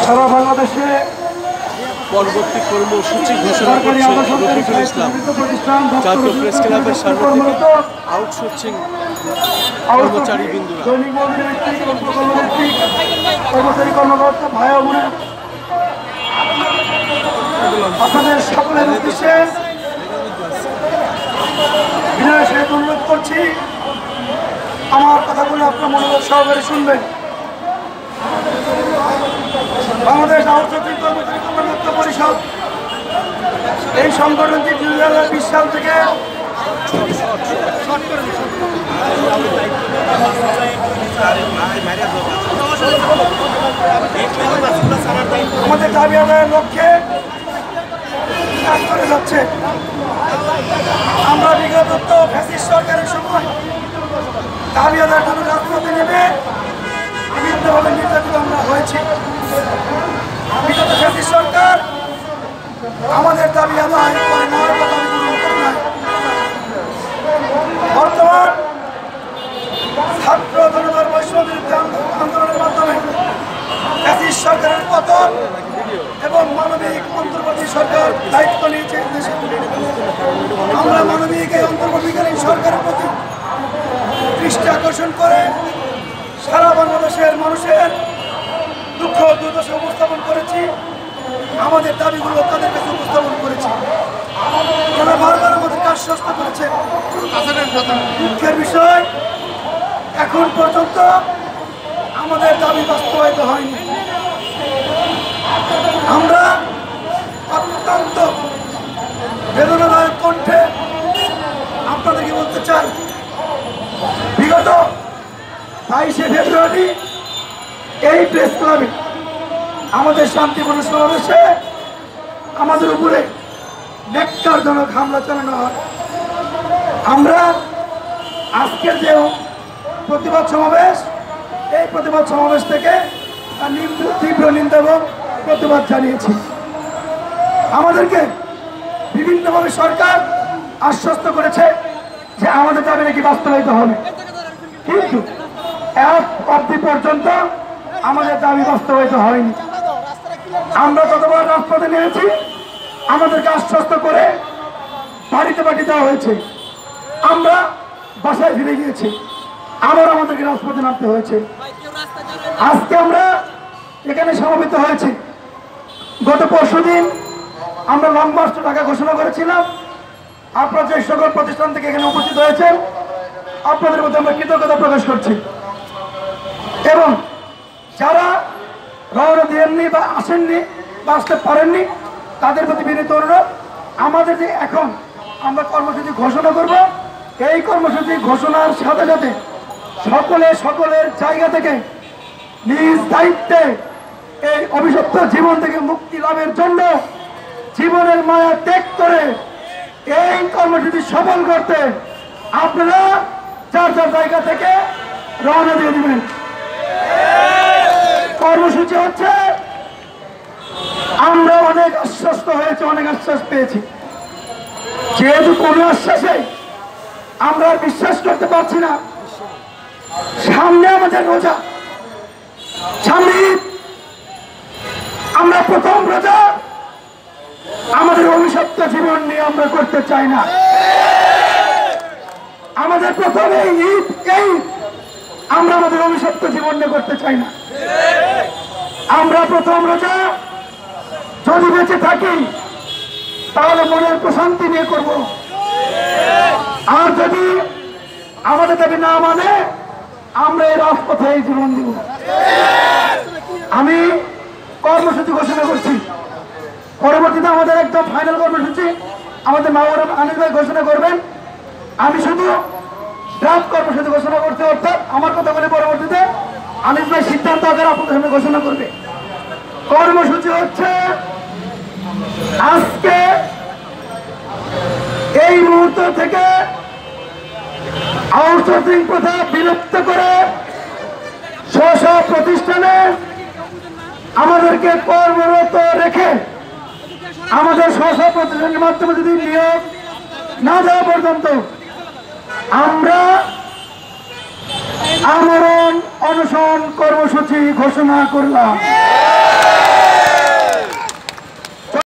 সারা বাংলাদেশে পরবর্তী কর্মসূচি ঘোষণা করছে রফিকুল ইসলাম। জাতীয় প্রেস ক্লাবের সামনে থেকে আউটসোর্সিং কর্মচারী বিন্দুরা কর্মচারী কর্মকর্তা ভাই ও বোনেরা, আপনাদের সকলের উদ্দেশ্যে বিনয়ের সহিত অনুরোধ করছি, আমার কথাগুলো আপনার মনোযোগ সহকারে শুনবেন। বাংলাদেশ আউটসোর্সিং কর্মচারী কর্মকর্তা পরিষদ এই সংগঠনটি 2020 সাল থেকে আমাদের দাবি আদায়ের লক্ষ্যে কাজ করে যাচ্ছে। আমরা বিগত ফ্যাসিস্ট সরকারের সময় দাবি আদায়ের জন্য রাজপথে নেমে বিভিন্নভাবে নির্যাতিত আমরা হয়েছি। বিগত ফ্যাসিস্ট সরকার আমাদের দাবি আদায় করে নেওয়ার কথা নাই। বর্তমান ছাত্র জনতার বৈষম্য আন্দোলনের মাধ্যমে ফ্যাসিস্ট সরকারের পতন এবং মানবিক অন্তর্বর্তী সরকার দায়িত্ব নিয়েছে দেশে। আমরা মানবিক এই অন্তর্বর্তীকালীন সরকারের প্রতি দৃষ্টি আকর্ষণ করে সারা বাংলাদেশের মানুষের দুঃখ দুর্দশা উপস্থাপন করেছি, আমাদের দাবিগুলো তাদের কাছে উপস্থাপন করেছি। তারা বারবার আমাদেরকে আশ্বস্ত করেছে। দুঃখের বিষয়, এখন পর্যন্ত আমাদের দাবি বাস্তবায়িত হয়নি। আমরা অত্যন্ত বেদনাদায়ক কণ্ঠে আপনাদেরকে বলতে চাই, বিগত 22শে ফেব্রুয়ারি এই প্রেস ক্লাবে আমাদের শান্তিপূর্ণ সমাবেশে আমাদের উপরে ন্যাক্কারজনক হামলা চালানো হয়। আমরা আজকের যে প্রতিবাদ সমাবেশ, এই প্রতিবাদ সমাবেশ থেকে তীব্র নিন্দা এবং প্রতিবাদ জানিয়েছি। আমাদেরকে বিভিন্নভাবে সরকার আশ্বস্ত করেছে যে আমাদের দাবি নাকি বাস্তবায়িত হবে, কিন্তু এক অবধি পর্যন্ত আমাদের দাবি বাস্তবায়িত হয়নি। আমরা যতবার রাজপথে নেমেছি আমাদেরকে আশ্বস্ত করে বাড়িতে পাঠিয়ে দেওয়া হয়েছে। আমরা বাসায় ফিরে গিয়েছি, আবার আমাদেরকে রাজপথে নামতে হয়েছে। আজকে আমরা এখানে সমবেত হয়েছি। গত পরশুদিন আমরা লং মার্চ টু ঢাকা ঘোষণা করেছিলাম। আপনারা যে সকল প্রতিষ্ঠান থেকে এখানে উপস্থিত হয়েছেন আপনাদের মধ্যে আমরা কৃতজ্ঞতা প্রকাশ করছি, এবং যারা রওনা দেননি বা আসেননি বা আসতে পারেননি তাদের প্রতি বিনীত অনুরোধ, আমাদের যে এখন আমরা কর্মসূচি ঘোষণা করব, এই কর্মসূচি ঘোষণার সাথে সাথে সকলের জায়গা থেকে নিজ দায়িত্বে এই অভিশপ্ত জীবন থেকে মুক্তি লাভের জন্য জীবনের মায়া ত্যাগ করে এই কর্মসূচি সফল করতে আপনারা যার যার জায়গা থেকে রওনা দিয়ে দিবেন। কর্মসূচি হচ্ছে, আমরা অনেক আশ্বস্ত হয়েছে, অনেক আশ্বাস পেয়েছি, যেহেতু কোনো আশ্বাসে আমরা বিশ্বাস করতে পারছি না। সামনে আমাদের রোজা, সামনে আমরা প্রথম রোজা, আমাদের অভিশপ্ত জীবন নিয়ে আমরা করতে চাই না। আমাদের প্রথম এই ঈদ, আমরা আমাদের অভিশপ্ত জীবন নিয়ে করতে চাই না। আমরা প্রথম রোজা যদি বেঁচে থাকি তাহলে মনের প্রশান্তি নিয়ে করব, আর যদি আমাদের দাবি না মানে আমরা এই রাজপথে জীবন দিব। আমি কর্মসূচি ঘোষণা করছি, পরবর্তীতে আমাদের একদম ফাইনাল কর্মসূচি আমাদের মাওলানা আনিস ভাই ঘোষণা করবেন। আমি শুধু ড্রাফট কর্মসূচি ঘোষণা করতে, অর্থাৎ আমার কথা বলে পরবর্তীতে আনিস ভাই সিদ্ধান্ত আকারে আপনাদের সামনে ঘোষণা করবে। কর্মসূচি হচ্ছে, আজকে এই মুহূর্ত থেকে আউটসোর্সিং প্রথা বিলুপ্ত করে স্ব প্রতিষ্ঠানে আমাদেরকে কর্মরত রেখে আমাদের স্ব প্রতিষ্ঠানের মাধ্যমে যদি নিয়োগ না যাওয়া পর্যন্ত আমরা আমরণ অনশন কর্মসূচি ঘোষণা করলাম।